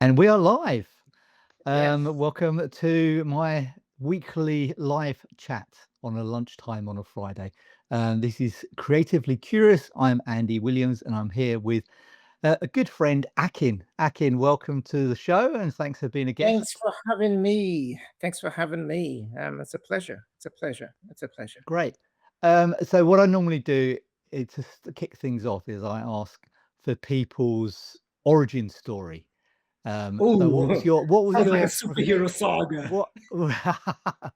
And we are live. Yes. Welcome to my weekly live chat on a lunchtime on a Friday. This is Creatively Curious. I'm Andy Williams and I'm here with a good friend, Akin. Akin, welcome to the show and thanks for being a guest. Thanks for having me. Thanks for having me. It's a pleasure. It's a pleasure. It's a pleasure. Great. So, what I normally do is just to kick things off is I ask for people's origin story. So, what was Ooh, your what was sounds like a your superhero saga. what?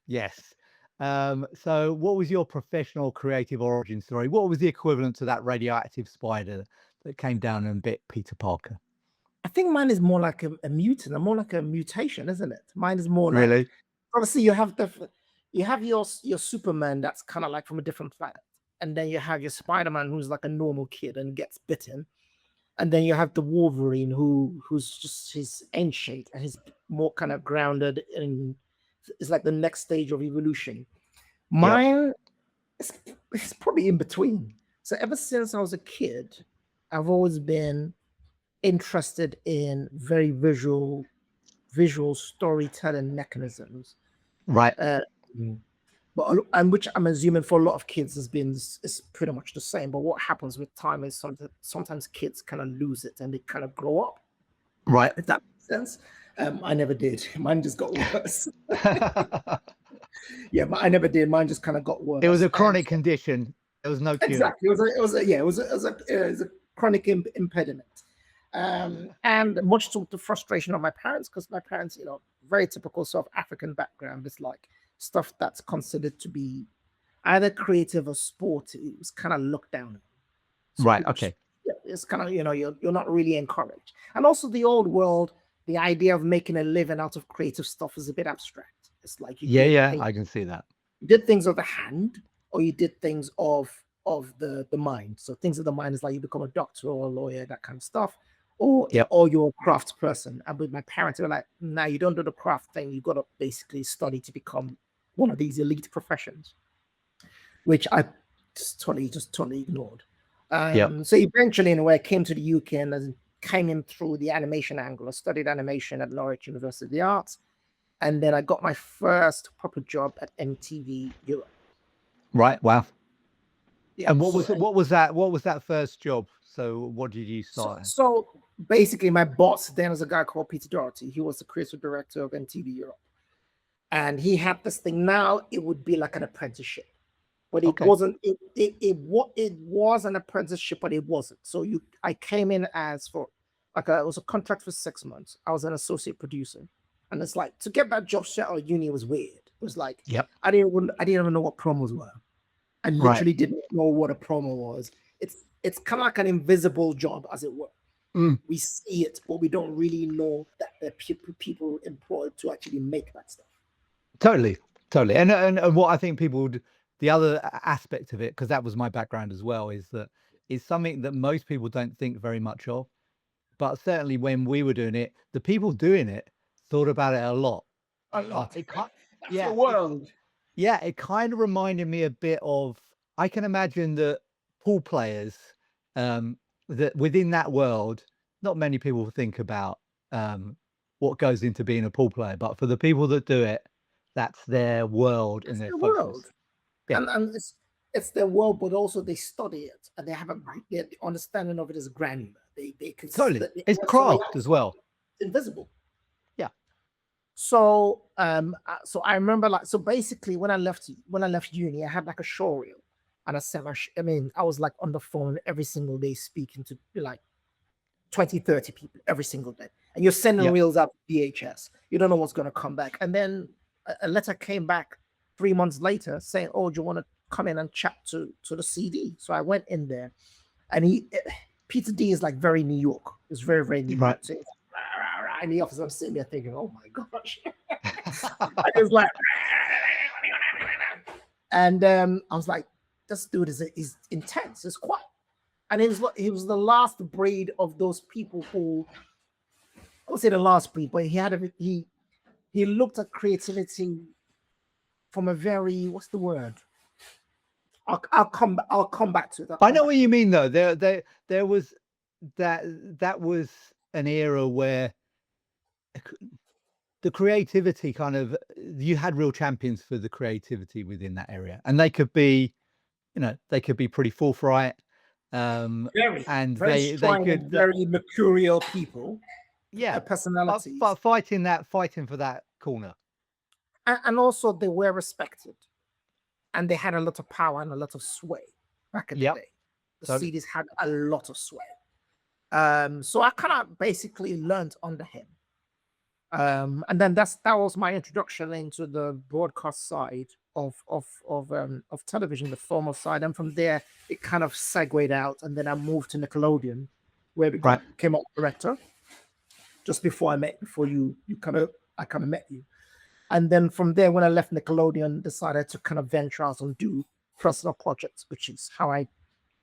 Yes. So what was your professional creative origin story? What was the equivalent to that radioactive spider that came down and bit Peter Parker? I think mine is more like a mutant, more like a mutation, isn't it? Mine is more like Really? obviously you have your Superman that's kind of like from a different planet, and then you have your Spider-Man who's like a normal kid and gets bitten, and then you have the Wolverine who's just his ancient and he's more kind of grounded and it's like the next stage of evolution. Yep. Mine is it's probably in between. So ever since I was a kid, I've always been interested in very visual storytelling mechanisms. Right. Uh, and which I'm assuming for a lot of kids is pretty much the same. But what happens with time is sometimes kids kind of lose it and they kind of grow up. Right. If that makes sense. I never did. Mine just got worse. Yeah, but I never did. Mine just kind of got It was worse. a And chronic condition. There was no cure. exactly, it was a chronic impediment. And much to the frustration of my parents, because my parents, very typical sort of African background. It's like stuff that's considered to be either creative or sport. It was kind of looked down on. So Right. pretty much, Okay. yeah, it's kind of you're not really encouraged. And also the old world, the idea of making a living out of creative stuff is a bit abstract. It's like Yeah. Yeah. I can see that. you did things of the hand or you did things of the mind. So things of the mind is like you become a doctor or a lawyer, that kind of stuff, Yep. or you're a craft person. And with my parents, they were like, "Nah, you don't do the craft thing. You got to basically study to become one of these elite professions," which I just totally ignored. Yep. So eventually, in a way, I came to the UK and came in through the animation angle. I studied animation at Laureate University of the Arts, and then I got my first proper job at MTV Europe. Right. Wow. Yeah. And So what was that? What was that first job? So what did you so start as? so basically, my boss then was a guy called Peter Doherty. He was the creative director of MTV Europe, and he had this thing. Now it would be like an apprenticeship, but it Okay. wasn't. It was an apprenticeship, but it wasn't. So I came in as for it was a contract for 6 months. I was an associate producer, and it's like to get that job straight out of uni was weird. It was like Yep. I didn't even know what promos were. I Right. literally didn't know what a promo was. It's kind of like an invisible job, as it were. Mm. We see it, but we don't really know that there are people employed to actually make that stuff. Totally, totally. And what I think people would the other aspect of it, because that was my background as well, is that it's something that most people don't think very much of. But certainly when we were doing it, the people doing it thought about it a lot. A lot. It can't, That's the yeah, world. it kind of reminded me a bit of I can imagine that pool players, that within that world, not many people think about what goes into being a pool player, but for the people that do it, that's their world and It's their their world. focus. Yeah, And it's their world, but also they study it and they have their understanding of it is granular. They can totally. It's what's on the craft as outside, well. it's invisible. Yeah. So I remember like so basically when I left uni, I had like a show reel, and I mean I was like on the phone every single day speaking to like 20, 30 people every single day, and you're sending Yep. reels out VHS. You don't know what's going to come back, and then a letter came back 3 months later saying, "Oh, do you want to come in and chat to the CD?" So I went in there, and Peter D is like very New York. It's very very New York. Right. So it's rah, rah, rah, in the office, I'm sitting there thinking, "Oh my gosh." I was like, and I was like, this dude is intense. It's quiet, and he was the last breed of those people who I would say the last breed, but he looked at creativity from a very what's the word? I'll come back to it. I'll I come know back what to you it. mean though. There was that was an era where the creativity kind of, you had real champions for the creativity within that area, and they could be, they could be pretty forthright, Very, and very they strong and could, very mercurial people, yeah, personalities, fighting for that corner. and also they were respected, and they had a lot of power and a lot of sway back in the Yep, day. The totally. cities had a lot of sway. So I kind of basically learned under him. And then that was my introduction into the broadcast side of television, the formal side. And from there, it kind of segued out, and then I moved to Nickelodeon, where Right. became a director just before I kind of met you. And then from there, when I left Nickelodeon, decided to kind of venture out and do personal projects, which is how I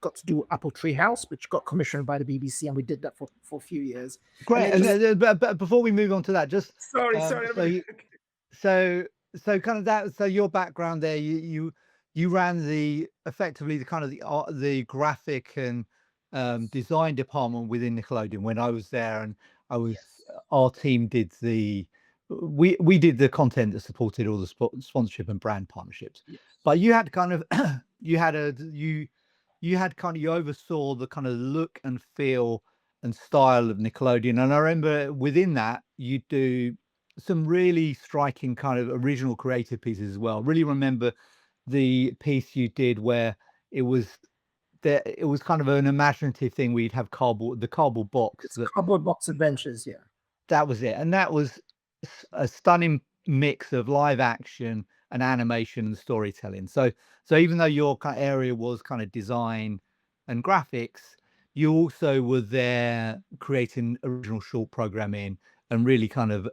got to do Apple Tree House, which got commissioned by the BBC, and we did that for a few years. And Great. then just But before we move on to that, just sorry, so kind of that, so your background there, you ran effectively the kind of the art, the graphic and design department within Nickelodeon when I was there, and I was yes, our team did we did the content that supported all the sponsorship and brand partnerships. yes, But you had kind of you had a you had kind of, you oversaw the kind of look and feel and style of Nickelodeon. And I remember within that, you do some really striking kind of original creative pieces as well. Really remember the piece you did where it was it was kind of an imaginative thing where you'd have the cardboard box it's that Cardboard Box Adventures. Yeah, that was it. And that was a stunning mix of live action and animation and storytelling. So even though your kind of area was kind of design and graphics, you also were there creating original short programming and really kind of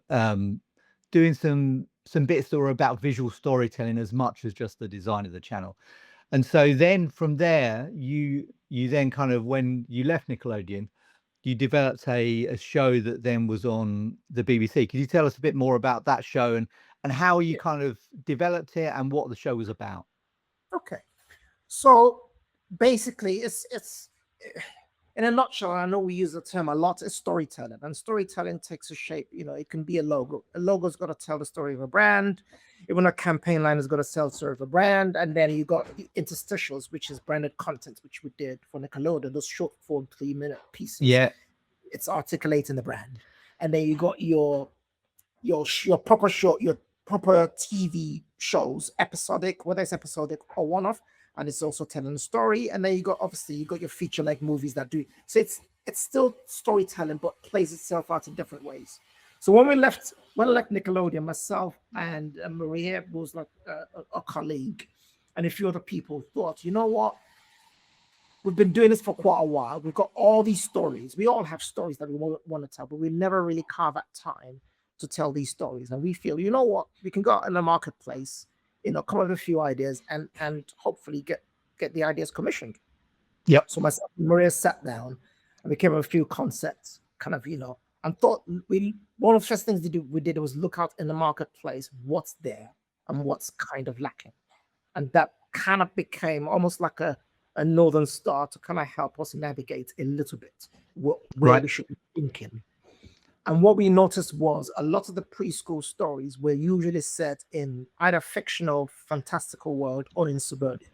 doing some bits that were about visual storytelling as much as just the design of the channel. And so then from there, you then kind of, when you left Nickelodeon, you developed a show that then was on the BBC. Could you tell us a bit more about that show and how you yeah. kind of developed it and what the show was about? Okay. So basically, it's in a nutshell. I know we use the term a lot. It's storytelling, and storytelling takes a shape. It can be a logo. A logo's got to tell the story of a brand. Even a campaign line has got to serve a brand, and then you got interstitials, which is branded content, which we did for Nickelodeon. Those short form 3-minute pieces. Yeah, It's articulating the brand, and then you got your proper show, your proper TV shows, episodic, whether it's episodic or one-off, and it's also telling a story. And then you got your feature like movies that do. So it's still storytelling, but plays itself out in different ways. So when I left Nickelodeon, myself and Maria, who was like a colleague, and a few other people thought, you know what? We've been doing this for quite a while. We've got all these stories. We all have stories that we want to tell, but we never really carve out time to tell these stories. And we feel, you know what, we can go out in the marketplace, come up with a few ideas and hopefully get the ideas commissioned. yep, So myself and Maria sat down and we came up with a few concepts, kind of, and thought one of the first things we did was look out in the marketplace, what's there and what's kind of lacking. And that kind of became almost like a northern star to kind of help us navigate a little bit where right. we should be thinking. And what we noticed was a lot of the preschool stories were usually set in either fictional, fantastical world or in suburbia.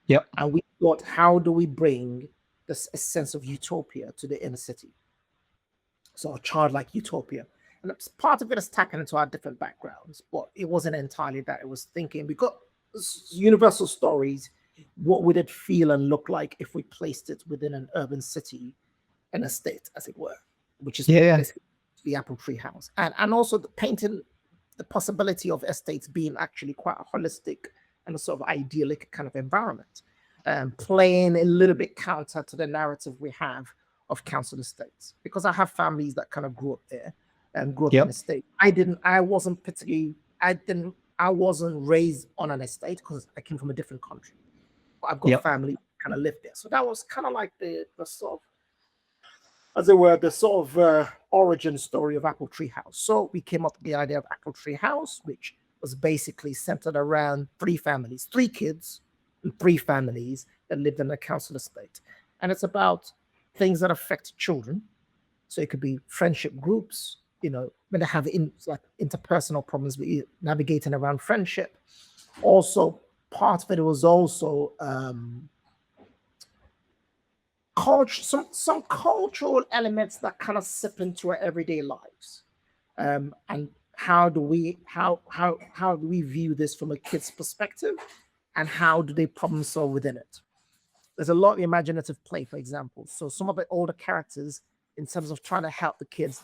Yep, And we thought, how do we bring a sense of utopia to the inner city? So a childlike utopia. And part of it is tapping into our different backgrounds, but it wasn't entirely that. It was thinking, because universal stories, what would it feel and look like if we placed it within an urban city, an estate, as it were, which is yeah, basically the Apple Tree House, and also painting the possibility of estates being actually quite a holistic and a sort of idyllic kind of environment, playing a little bit counter to the narrative we have of council estates, because I have families that kind of grew up there and grew up in yep, estate. I wasn't raised on an estate because I came from a different country. But I've got yep, family kind of lived there. So that was kind of like the sort of, as it were, the sort of origin story of Apple Tree House. So we came up with the idea of Apple Tree House, which was basically centered around 3 families, 3 kids, and 3 families that lived in a council estate. And it's about things that affect children. So it could be friendship groups, when they have like interpersonal problems with navigating around friendship. Also, part of it was also culture, some cultural elements that kind of sip into our everyday lives. And how do we view this from a kid's perspective, and how do they problem solve within it? There's a lot of imaginative play, for example. So some of the older characters, in terms of trying to help the kids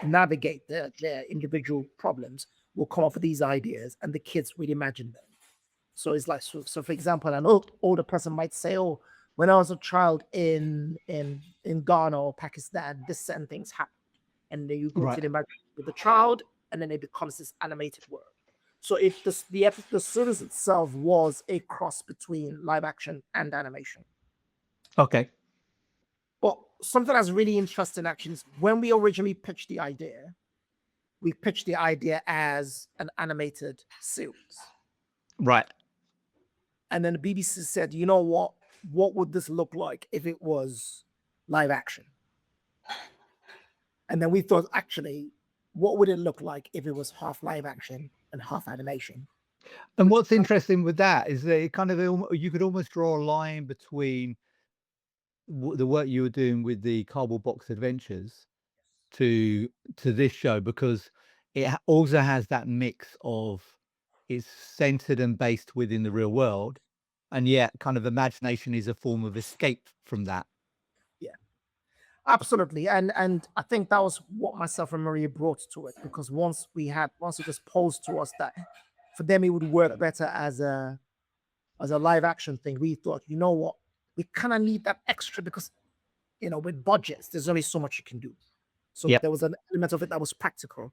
navigate their individual problems, will come up with these ideas, and the kids will imagine them. So it's like, so for example, an older person might say, "Oh, when I was a child in Ghana or Pakistan, this certain things happen," and then you go to Right. the imagination with the child, and then it becomes this animated world. So if the series itself was a cross between live action and animation. Okay. But something that's really interesting actually is when we originally pitched the idea, we pitched the idea as an animated series. Right. And then the BBC said, you know what? What would this look like if it was live action? And then we thought, actually, what would it look like if it was half live action and half animation? And Which what's interesting with that is that it kind of you could almost draw a line between the work you were doing with the Cardboard Box Adventures to this show, because it also has that mix of it's centered and based within the real world, and yet kind of imagination is a form of escape from that. yeah, absolutely. And I think that was what myself and Maria brought to it, because once it was posed to us that for them it would work better as a live action thing, we thought, you know what, we kind of need that extra, because with budgets, there's only so much you can do. So Yep. there was an element of it that was practical.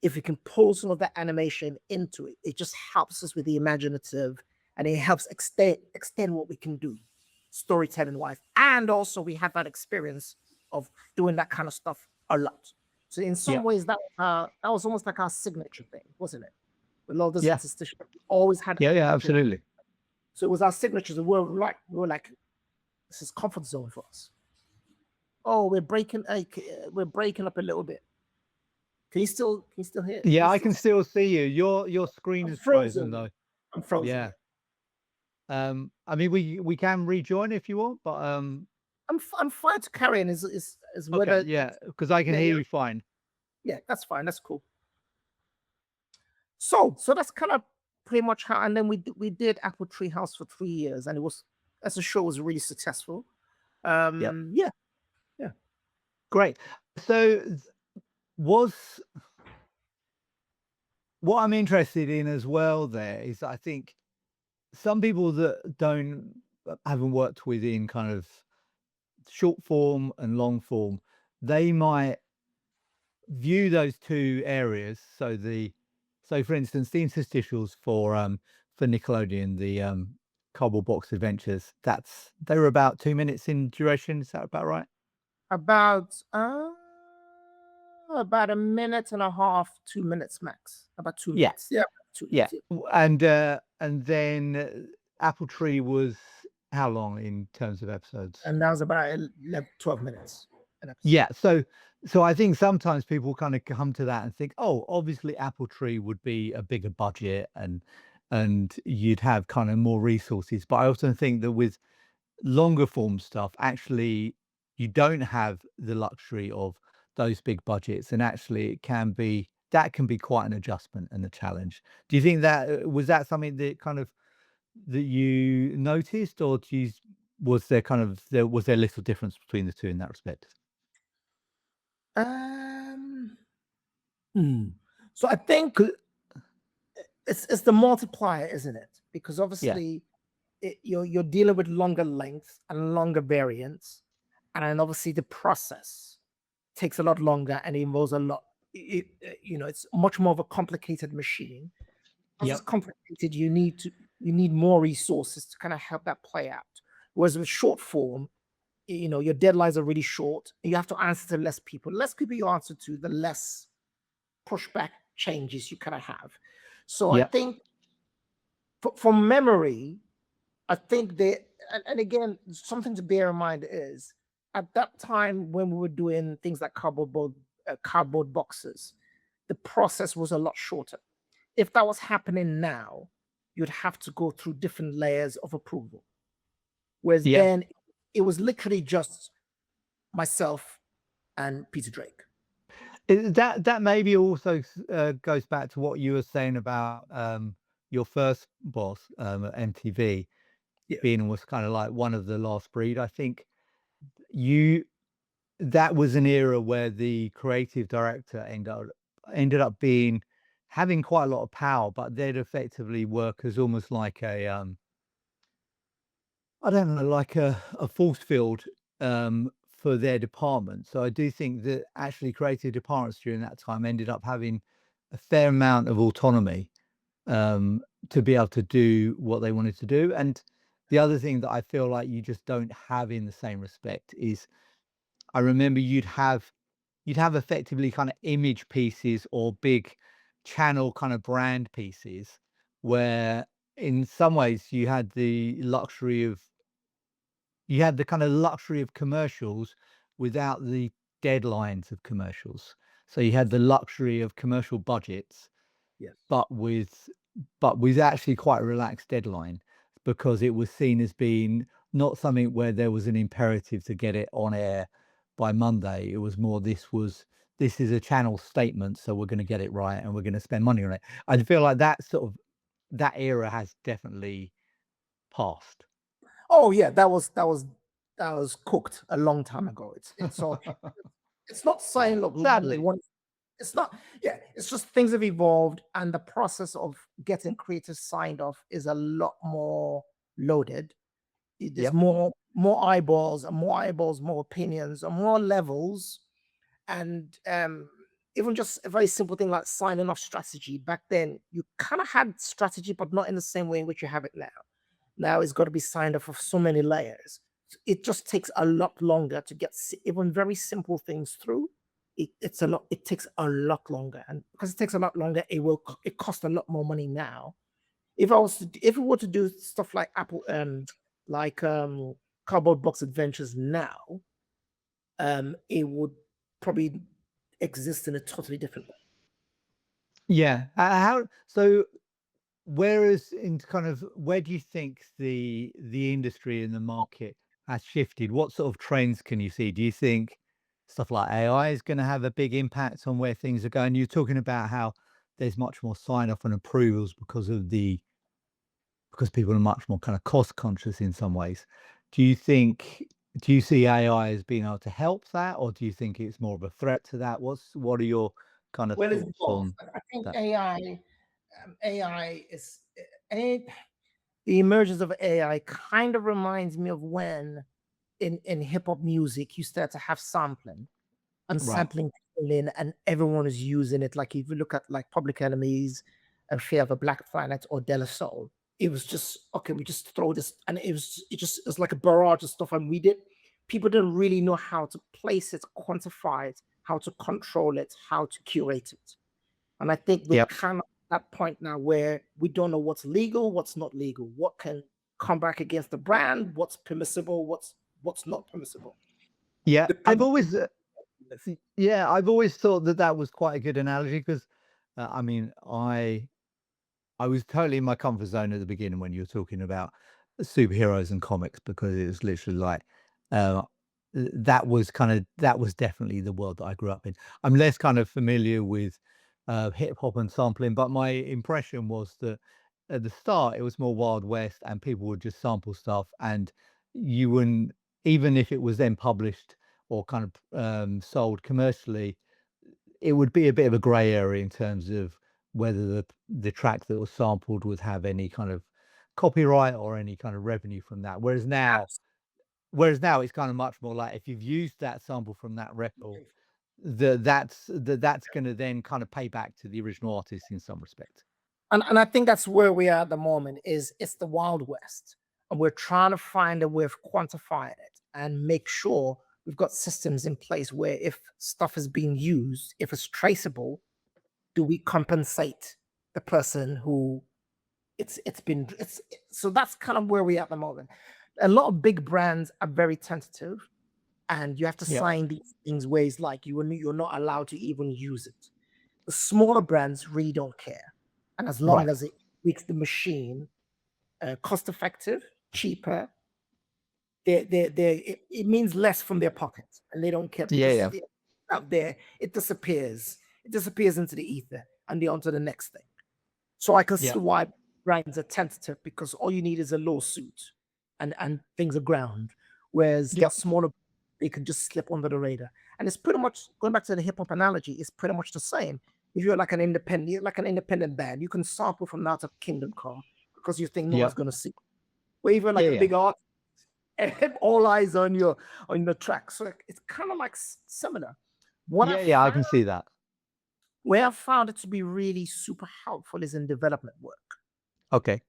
If we can pull some of that animation into it, it just helps us with the imaginative, and it helps extend what we can do, storytelling wise. And also, we have that experience of doing that kind of stuff a lot. So in some Yep. ways, that was almost like our signature thing, wasn't it? With all this Yeah. interstitial, we always had Yeah. Yeah. animation. Absolutely. So it was our signature. We were like, this is comfort zone for us. Oh, we're breaking up a little bit. Can you still hear? Can Yeah, you I still? can still see you. Your screen I'm is frozen frozen. though. I'm frozen. Yeah. Yeah. I mean, we can rejoin if you want, but I'm fine to carry on. Is okay, whether yeah, because I can yeah, hear yeah, you fine. yeah, that's fine. That's cool. So that's kind of pretty much how. And then we did Apple Tree House for 3 years, and it was, as a show, was really successful. Yep. Yeah, yeah. Great. So was what I'm interested in as well there is I think some people that don't haven't worked within kind of short form and long form, they might view those two areas. So for instance, the interstitials for Nickelodeon, the Cardboard Box Adventures, they were about 2 minutes in duration. Is that about right? About about a minute and a half, 2 minutes max. About two Yeah, minutes. Yeah, 2 minutes. yeah. Yeah. And then Apple Tree was how long in terms of episodes? And that was about 12 minutes an episode. Yeah, so I think sometimes people kind of come to that and think, oh, obviously Apple Tree would be a bigger budget and you'd have kind of more resources. But I often think that with longer form stuff, actually you don't have the luxury of those big budgets, and actually that can be quite an adjustment and a challenge. Do you think that was that something that kind of that you noticed, or was there was there little difference between the two in that respect? Um, hmm. So I think 'Cause it's the multiplier, isn't it? Because yeah. obviously you're dealing with longer length and longer variants, and then obviously the process takes a lot longer and involves a lot. It's much more of a complicated machine. Because it's Yep. complicated, you need more resources to kind of help that play out. Whereas with short form, your deadlines are really short. You have to answer to less people. Less people you answer to, the less pushback changes you kind of have. So I Yep. think from memory, I think and again, something to bear in mind is at that time when we were doing things like cardboard box cardboard boxes, the process was a lot shorter. If that was happening now, you'd have to go through different layers of approval. Whereas Yeah. then it was literally just myself and Peter Drake. That maybe also goes back to what you were saying about your first boss at MTV Yeah. being almost kind of like one of the last breed. I think you that was an era where the creative director ended up being having quite a lot of power, but they'd effectively work as almost like a I don't know, like a force field for their department. So I do think that actually creative departments during that time ended up having a fair amount of autonomy um, to be able to do what they wanted to do. And the other thing that I feel like you just don't have in the same respect is I remember you'd have effectively kind of image pieces or big channel kind of brand pieces where in some ways you had the kind of luxury of commercials without the deadlines of commercials. So you had the luxury of commercial budgets, Yes. but with actually quite a relaxed deadline because it was seen as being not something where there was an imperative to get it on air by Monday. It was more this is a channel statement, so we're going to get it right and we're going to spend money on it. I feel like that era has definitely passed. Oh yeah, that was cooked a long time ago. It's all it's not saying look we Sadly. want it's not yeah, it's just things have evolved and the process of getting creators signed off is a lot more loaded. There's Yep. more eyeballs, more opinions, and more levels. And even just a very simple thing like signing off strategy. Back then, you kind of had strategy, but not in the same way in which you have it now. Now it's got to be signed off of so many layers. It just takes a lot longer to get even very simple things through. It's a lot. It takes a lot longer, and because it takes a lot longer, it costs a lot more money now. If we were to do stuff like like cardboard box adventures now, it would probably exist in a totally different way. Yeah. How so whereas in kind of where do you think the industry and the market has shifted? What sort of trends can you see? Do you think stuff like AI is going to have a big impact on where things are going? You're talking about how there's much more sign off and approvals because people are much more kind of cost conscious in some ways. Do you think do you see AI as being able to help that, or do you think it's more of a threat to that? What are your kind of Well, it's thoughts both. on I think that? AI is a the emergence of AI kind of reminds me of when in hip hop music you start to have sampling and Right. sampling people in, and everyone is using it. Like if you look at like Public Enemies and Fear of a Black Planet or De La Soul, it was just okay. We just throw this, and it was like a barrage of stuff, and we did. People didn't really know how to place it, quantify it, how to control it, how to curate it. And I think we're Yep. kind of at that point now where we don't know what's legal, what's not legal, what can come back against the brand, what's permissible, what's not permissible. Yeah. I've Depending. always yeah, I've always thought that that was quite a good analogy because I mean, I was totally in my comfort zone at the beginning when you were talking about superheroes and comics because it was literally like uh, that was definitely the world that I grew up in. I'm less kind of familiar with hip hop and sampling, but my impression was that at the start it was more Wild West and people would just sample stuff and you wouldn't even if it was then published or kind of sold commercially it would be a bit of a gray area in terms of whether the track that was sampled would have any kind of copyright or any kind of revenue from that. Whereas now it's kind of much more like if you've used that sample from that record, that's gonna then kind of pay back to the original artist in some respect. And I think that's where we are at the moment is it's the Wild West. And we're trying to find a way of quantifying it and make sure we've got systems in place where if stuff is being used, if it's traceable, do we compensate the person who it's been so that's kind of where we are at the moment. A lot of big brands are very tentative and you have to Yep. sign these things where it's like you're not allowed to even use it. The smaller brands really don't care, and as long Right. as it makes the machine cost effective, cheaper, it means less from their pockets, and they don't care Yeah, because yeah. out there it disappears. It disappears into the ether, and they're on to the next thing. So I can see Yep. why brands are tentative because all you need is a lawsuit, and things are ground. Whereas the Yep. smaller, they can just slip under the radar. And it's pretty much going back to the hip hop analogy. It's pretty much the same. If you're like an independent band, you can sample from Out of Kingdom Come because you think no one's Yep. going to see. Or even Yeah, like a yeah. big art, and all eyes on the track. So it's kind of like similar. What I Yeah, yeah, I found can see that. Where I found it to be really super helpful is in development work. Okay.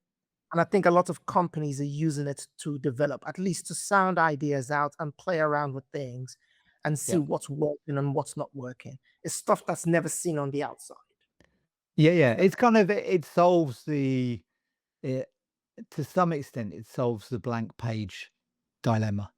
And I think a lot of companies are using it to develop, at least to sound ideas out and play around with things and see Yep. what's working and what's not working. It's stuff that's never seen on the outside. Yeah, yeah. Yeah. It's kind of it solves it to some extent, it solves the blank page dilemma.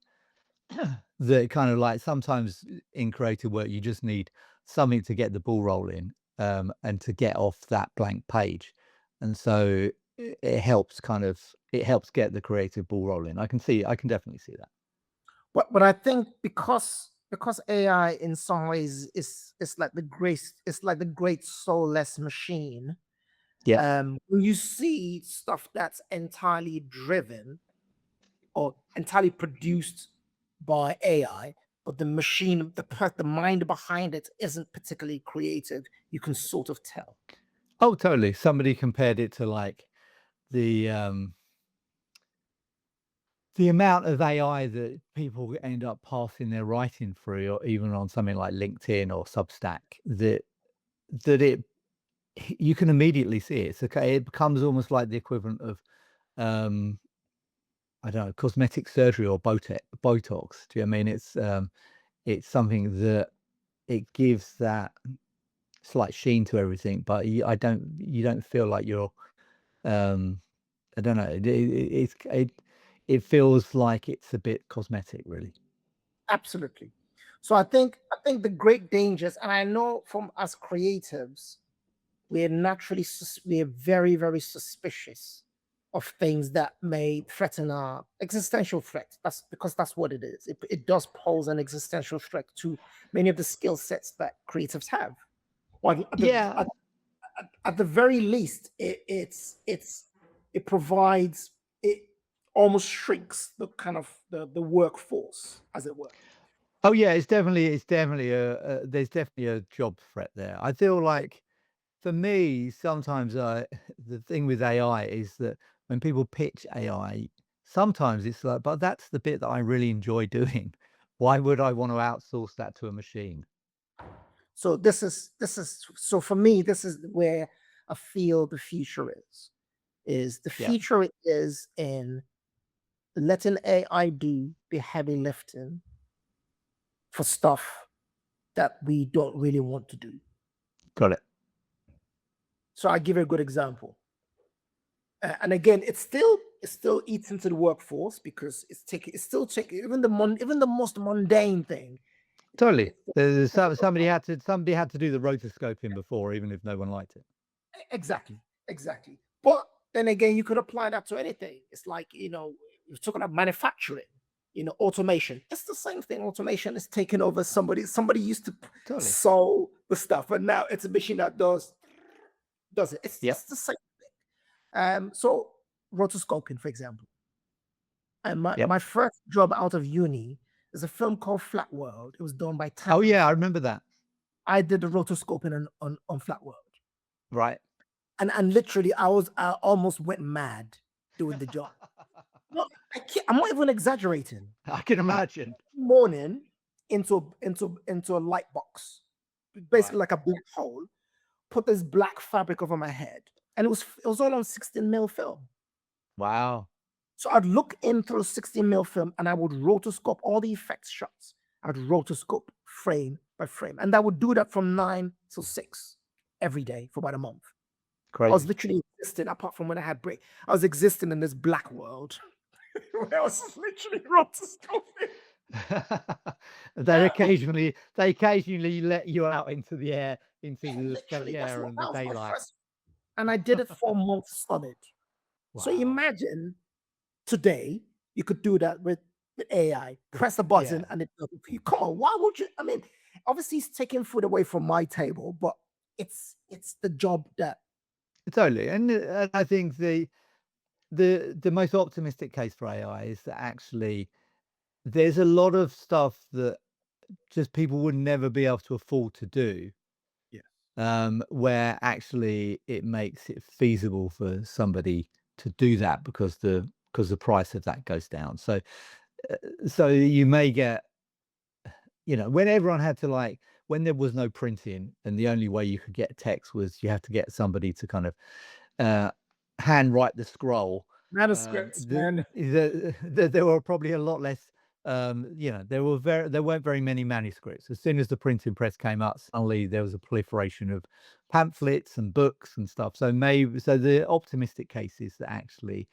That kind of like sometimes in creative work, you just need something to get the ball rolling, and to get off that blank page. And so it helps get the creative ball rolling. I can definitely see that. But I think because AI in some ways is like it's like the great soulless machine. Yep. When you see stuff that's entirely driven or entirely produced by AI, but the machine, the mind behind it isn't particularly creative. You can sort of tell. Oh, totally. Somebody compared it to like the um the amount of AI that people end up passing their writing through, or even on something like LinkedIn or Substack, that it you can immediately see it. It's okay. It becomes almost like the equivalent of um, I don't know, cosmetic surgery or Botox. Do you know what I mean? It's something that it gives that slight sheen to everything, but you don't feel like you're um, I don't know. It feels like it's a bit cosmetic, really. Absolutely. So I think the great dangers, and I know from us creatives, we're very suspicious of things that may threaten our existential threat. That's because that's what it is. It does pose an existential threat to many of the skill sets that creatives have. Well, Yeah. at the very least, it provides it almost shrinks the workforce, as it were. Oh yeah, it's definitely there's definitely a job threat there. I feel like for me, sometimes I the thing with AI is that when people pitch AI, sometimes it's like, but that's the bit that I really enjoy doing. Why would I want to outsource that to a machine? So so for me, this is where I feel the future is. Is the Yeah, future is in letting AI do the heavy lifting for stuff that we don't really want to do. got it. So I give you a good example. And again, it still eats into the workforce because it's still taking even the most mundane thing. Totally. It's Somebody had to do the rotoscoping before, even if no one liked it. exactly, exactly. But then again, you could apply that to anything. It's like, you're talking about manufacturing, automation. It's the same thing. Automation is taking over somebody used to Totally. sew the stuff, and now it's a machine that does it. Yep. It's the same. So rotoscoping, for example. And Yep. my first job out of uni is a film called Flat World. It was done by Oh Tam. yeah, I remember that. I did the rotoscoping on Flat World. Right. And literally I almost went mad doing the job. No, I'm not even exaggerating. I can imagine. Morning into a light box, Right. basically like a big hole, put this black fabric over my head. And it was all on 16 mil film. Wow. So I'd look in through 16 mil film and I would rotoscope all the effects shots. I'd rotoscope frame by frame. And I would do that from 9 to 6 every day for about a month. I was Crazy. literally existing, apart from when I had break. I was existing in this black world where I was literally rotoscoping. They occasionally let you out into the air, into Yeah, the literally, sunny that's air what and the that was my daylight. first, and I did it for months solid. So Wow. imagine today you could do that with AI. Press a button Yeah, and it does it for you. Come on, why would you? I mean, obviously it's taking food away from my table, but it's the job that totally. And I think the most optimistic case for AI is that actually there's a lot of stuff that just people would never be able to afford to do, yeah. where actually it makes it feasible for somebody to do that because the price of that goes down. So you may get, when everyone had to like when there was no printing and the only way you could get text was you have to get somebody to kind of uh, handwrite the scroll. Manuscripts, man. There were probably a lot less. There weren't very many manuscripts. As soon as the printing press came out, suddenly there was a proliferation of pamphlets and books and stuff. So the optimistic case is that actually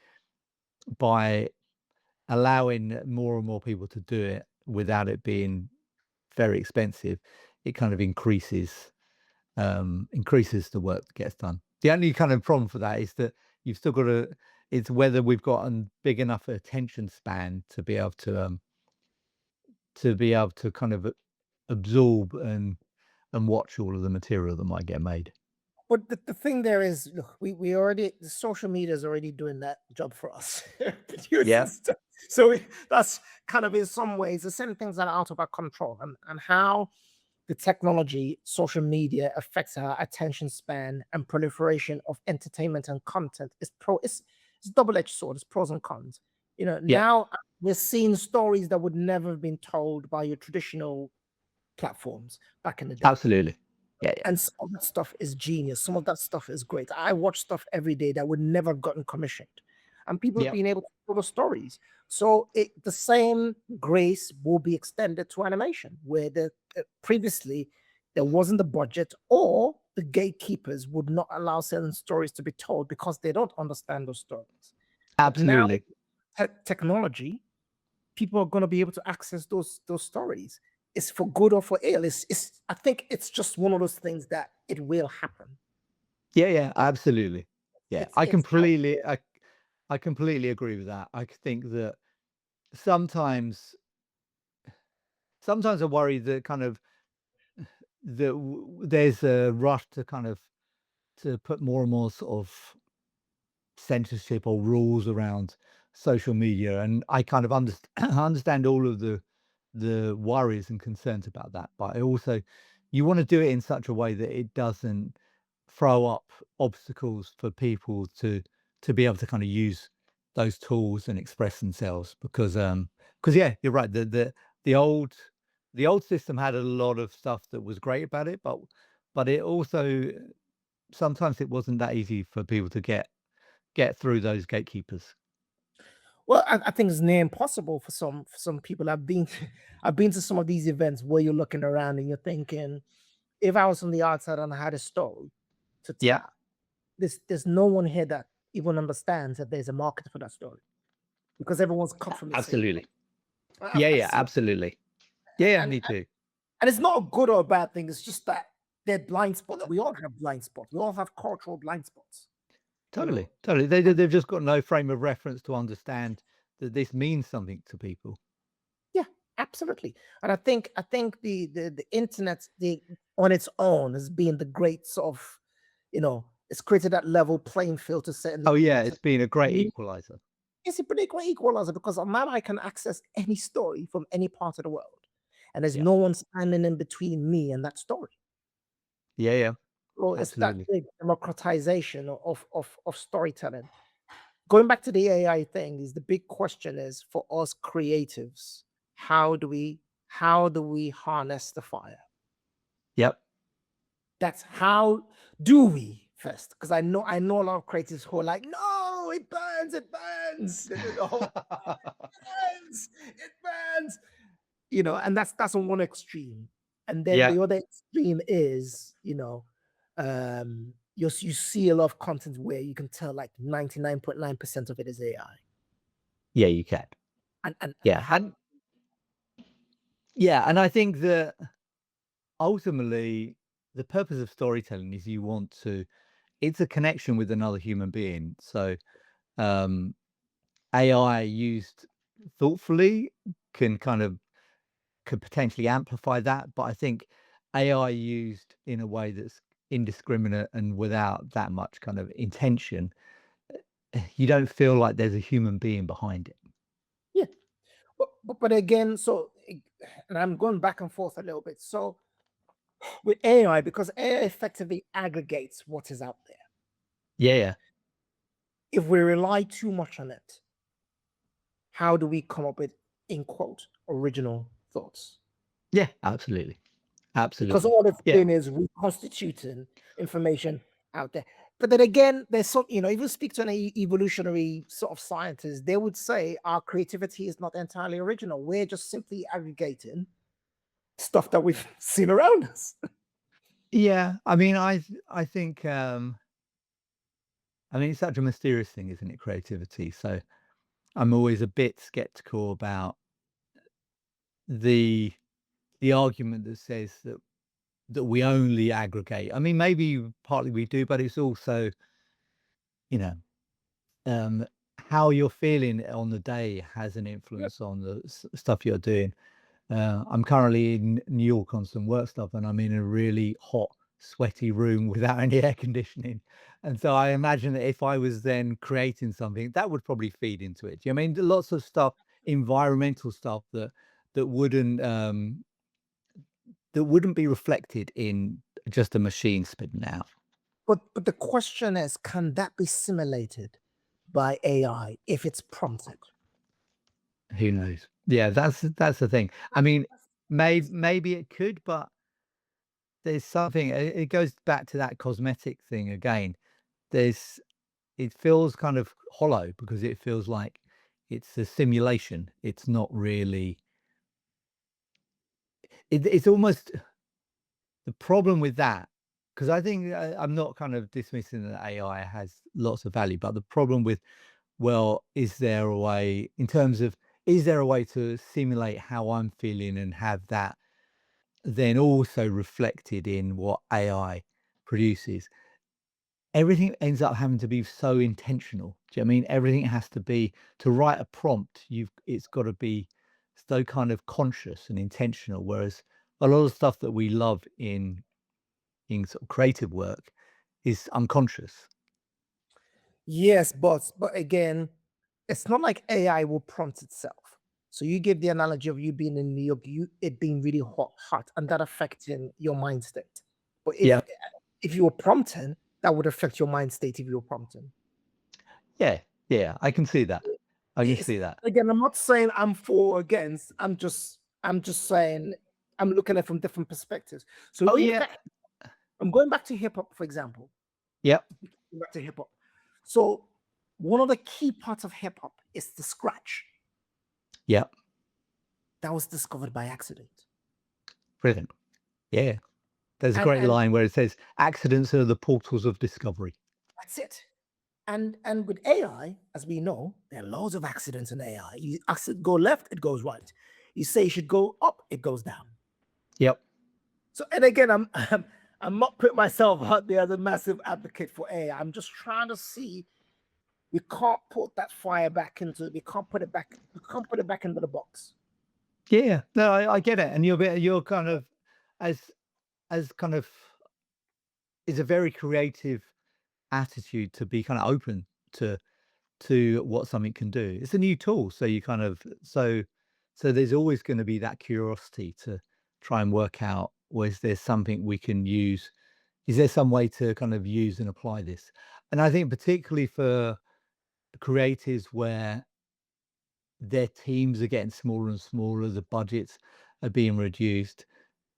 by allowing more and more people to do it without it being very expensive, it kind of increases the work that gets done. The only kind of problem for that is that you've still got to it's whether we've got a big enough attention span to be able to kind of absorb and watch all of the material that might get made. But the thing there is, look, we already the social media is already doing that job for us, producing Yeah, stuff. So that's kind of in some ways the same things that are out of our control, and how the technology, social media affects our attention span and proliferation of entertainment and content is it's double-edged sword. It's pros and cons. yeah, Now we're seeing stories that would never have been told by your traditional platforms back in the day. absolutely. Yeah, yeah, And some of that stuff is genius. Some of that stuff is great. I watch stuff every day that would never have gotten commissioned. And people have yeah, been able to tell the stories. So the same grace will be extended to animation, where previously there wasn't the budget or the gatekeepers would not allow certain stories to be told because they don't understand those stories. But now, absolutely. technology, people are going to be able to access those stories. It's for good or for ill. It's I think it's just one of those things that it will happen. Yeah, yeah, absolutely. Yeah, It's out there. I completely agree with that. I think that sometimes sometimes I worry that kind of there's a rush to kind of to put more and more sort of censorship or rules around social media, and I kind of understand all of the worries and concerns about that. But I also you want to do it in such a way that it doesn't throw up obstacles for people to be able to kind of use those tools and express themselves because yeah, you're right. The old the old system had a lot of stuff that was great about it, but it also sometimes it wasn't that easy for people to get through those gatekeepers. Well, I think it's near impossible for some people. I've been to some of these events where you're looking around and you're thinking, if I was on the outside and I had a story to Yeah, tell, there's no one here that even understands that there's a market for that story because everyone's cut from the same cloth. absolutely. I've, Yeah, I've yeah, seen, absolutely. Yeah, yeah, and me too. And it's not a good or a bad thing. It's just that they're blind spots. We all have blind spots. We all have cultural blind spots, you know. Totally, totally. And They've just got no frame of reference to understand that this means something to people. yeah, absolutely. And I think the internet the on its own has been the great sort of, it's created that level playing field to certain Oh, degree. yeah, To it's been a great me, equalizer. it's a pretty great equalizer because now I can access any story from any part of the world, and there's Yeah. no one standing in between me and that story. Yeah, yeah, Well, it's that absolutely. big democratization of storytelling. Going back to the AI thing, is the big question is for us creatives, how do we harness the fire? Yep. That's how do we first? Because I know a lot of creatives who are like, no, it burns, the whole burns, it burns, and that's on one extreme. And then Yeah. the other extreme is, you see a lot of content where you can tell like 99.9% of it is AI. Yeah, you can. And Yeah, how and Yeah, and I think that ultimately the purpose of storytelling is you want to it's a connection with another human being. So, um, AI used thoughtfully can kind of could potentially amplify that, but I think AI used in a way that's indiscriminate and without that much kind of intention, you don't feel like there's a human being behind it. Yeah. But again, and I'm going back and forth a little bit. So with AI, because AI effectively aggregates what is out there. Yeah, yeah. If we rely too much on it, how do we come up with, in quote, original thoughts? Yeah, absolutely. Because Absolutely. all it's Yeah. doing is reconstituting information out there. But then again, there's some, if you speak to an evolutionary sort of scientist, they would say our creativity is not entirely original. We're just simply aggregating stuff that we've seen around us. Yeah, I mean, I think, I mean, it's such a mysterious thing, isn't it, creativity? So, I'm always a bit skeptical about the the argument that says that we only aggregate. I mean, maybe partly we do, but it's also, you know, um, how you're feeling on the day has an Yeah. influence on the stuff you're doing. I'm currently in New York on some work stuff, and I'm in a really hot, sweaty room without any air conditioning. And so I imagine that if I was then creating something, that would probably feed into it. Do you know what I mean? Lots of stuff, environmental stuff that wouldn't that wouldn't be reflected in just a machine spitting out. But the question is, can that be simulated by AI if it's prompted? Who knows? Yeah, that's the thing. I mean, maybe it could, but there's something. It goes back to that cosmetic thing again. There's it feels kind of hollow because it feels like it's a simulation. It's not really. It's almost the problem with that because I think I'm not kind of dismissing that AI has lots of value, but the problem with well, is there a way in terms of is there a way to simulate how I'm feeling and have that then also reflected in what AI produces? Everything ends up having to be so intentional. Do you know what I mean? Everything has to be to write a prompt, it's gotta be so kind of conscious and intentional, whereas a lot of stuff that we love in sort of creative work is unconscious. Yes, but again, it's not like AI will prompt itself. So you give the analogy of you being in New York, it being really hot, and that affecting your mind state. But Yeah. if you were prompting, that would affect your mind state if you were prompting. Yeah, yeah, I can see that. I can It's, see that. again, I'm not saying I'm for or against. I'm just saying I'm looking at it from different perspectives. So Oh, we look yeah. at I'm going back to hip hop, for example. Yep, Back to hip hop. So one of the key parts of hip hop is the scratch yep, that was discovered by accident. brilliant. Yeah. There's a great And line where it says, "Accidents are the portals of discovery." that's it. And with AI, as we know, there are loads of accidents in AI. You accident go left, it goes right. You say you should go up, it goes down. Yep. So, and again, I'm not putting myself out there as a massive advocate for AI. I'm just trying to see we can't put that fire back into we can't put it back we can't put it back into the box. Yeah. No, I get it, and you're kind of as kind of it's a very creative attitude to be kinda open to what something can do. It's a new tool, so you kind of so there's always gonna be that curiosity to try and work out, well, is there something we can use? Is there some way to kind of use and apply this? And I think particularly for creatives where their teams are getting smaller and smaller, the budgets are being reduced,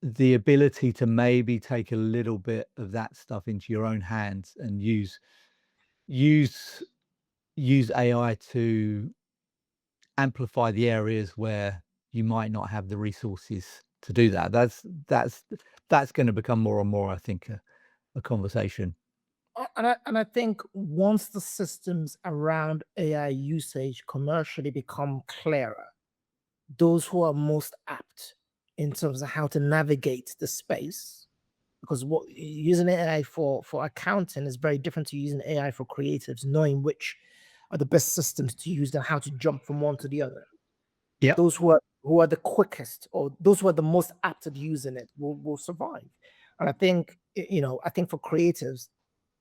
the ability to maybe take a little bit of that stuff into your own hands and use use AI to amplify the areas where you might not have the resources to do that. That's going to become more and more, I think, a conversation. And I think once the systems around AI usage commercially become clearer, those who are most apt in terms of how to navigate the space. Because what using AI for accounting is very different to using AI for creatives, knowing which are the best systems to use and how to jump from one to the other. Yep. Those who are the quickest or those who are the most apt at using it will survive. And I think I think for creatives,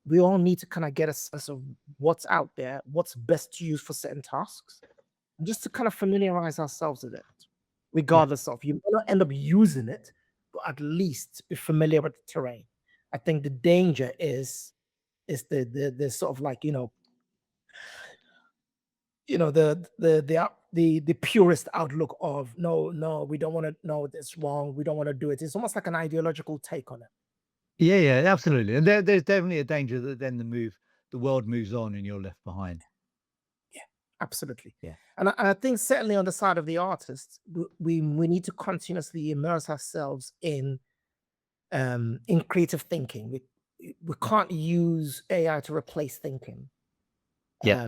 we all need to kind of get a sense of what's out there, what's best to use for certain tasks, and just to kind of familiarize ourselves with it, Yeah. regardless of you may not end up using it, but at least be familiar with the terrain. I think the danger is the sort of like the purest outlook of no, no, we don't want to know it's wrong, we don't want to do it. It's almost like an ideological take on it. Yeah, yeah, absolutely. And there's definitely a danger that then the world moves on and you're left behind. Yeah, absolutely. Yeah. And I think certainly on the side of the artists, we need to continuously immerse ourselves in creative thinking. We can't use AI to replace thinking. Yeah.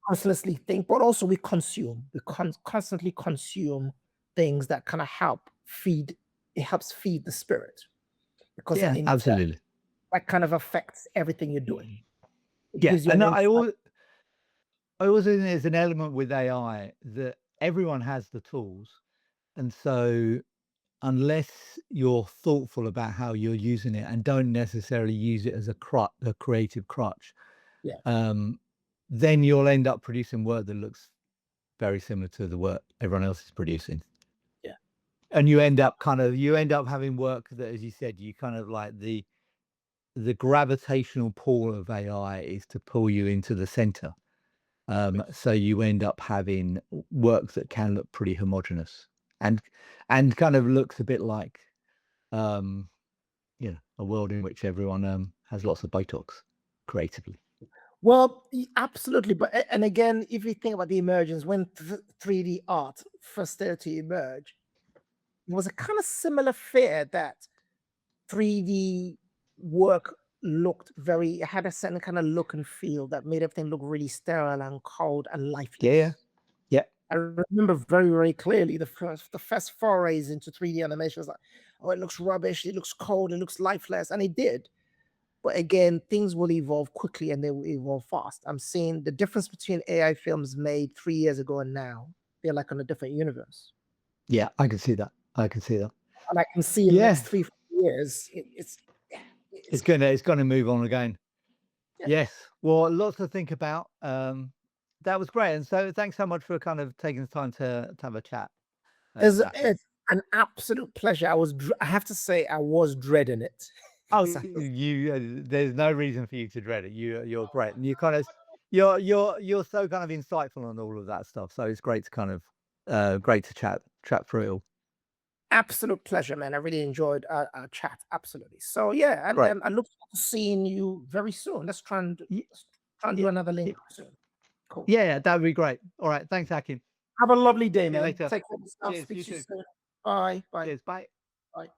Constantly think, but also we consume. We constantly consume things that kind of it helps feed the spirit, because then Yeah, in turn, absolutely. that kind of affects everything you're doing. It Yeah. gives you an And insight. I always think there's an element with AI that everyone has the tools. And so unless you're thoughtful about how you're using it and don't necessarily use it as a creative crutch, Yeah, um, then you'll end up producing work that looks very similar to the work everyone else is producing. yeah. And you end up having work that, as you said, you kind of like the gravitational pull of AI is to pull you into the center. Yes. So you end up having work that can look pretty homogenous and kind of looks a bit like um, a world in which everyone has lots of Botox creatively. Well, absolutely. But and again, if you think about the emergence when 3D art first started to emerge, it was a kind of similar fear that 3D work it had a certain kind of look and feel that made everything look really sterile and cold and Yeah, yeah, lifeless. yeah, I remember very, very clearly the first forays into 3D animation was like, oh, it looks rubbish, it looks cold, it looks lifeless, and it did. But again, things will evolve quickly and they will evolve fast. I'm seeing the difference between AI films made 3 years ago and now. They're like on a different universe. yeah. I can see that. I can see that. And I can see in the next Yeah, 3 4 years, it's it's gonna move on again. yeah. Yes. Well, lots to think about. That was great, and so thanks so much for kind of taking the time to have a chat about it. It's an absolute pleasure. I have to say, I was dreading it. Oh, 'Cause I was there's no reason for you to dread it. You're great, and you kind of you're so kind of insightful on all of that stuff. So it's great to kind of great to chat through it all. absolute pleasure, man. I really enjoyed our chat. Absolutely. So yeah, and Great. I look forward to seeing you very soon. Y- Let's try and do Yeah, another yeah, link soon. Cool. yeah, that would be great. All right, thanks, Akin. Have a lovely day, See you man. later. Take care of yourself. Cheers. Speak You to you too. soon. Bye. Bye. Cheers. Bye. Bye.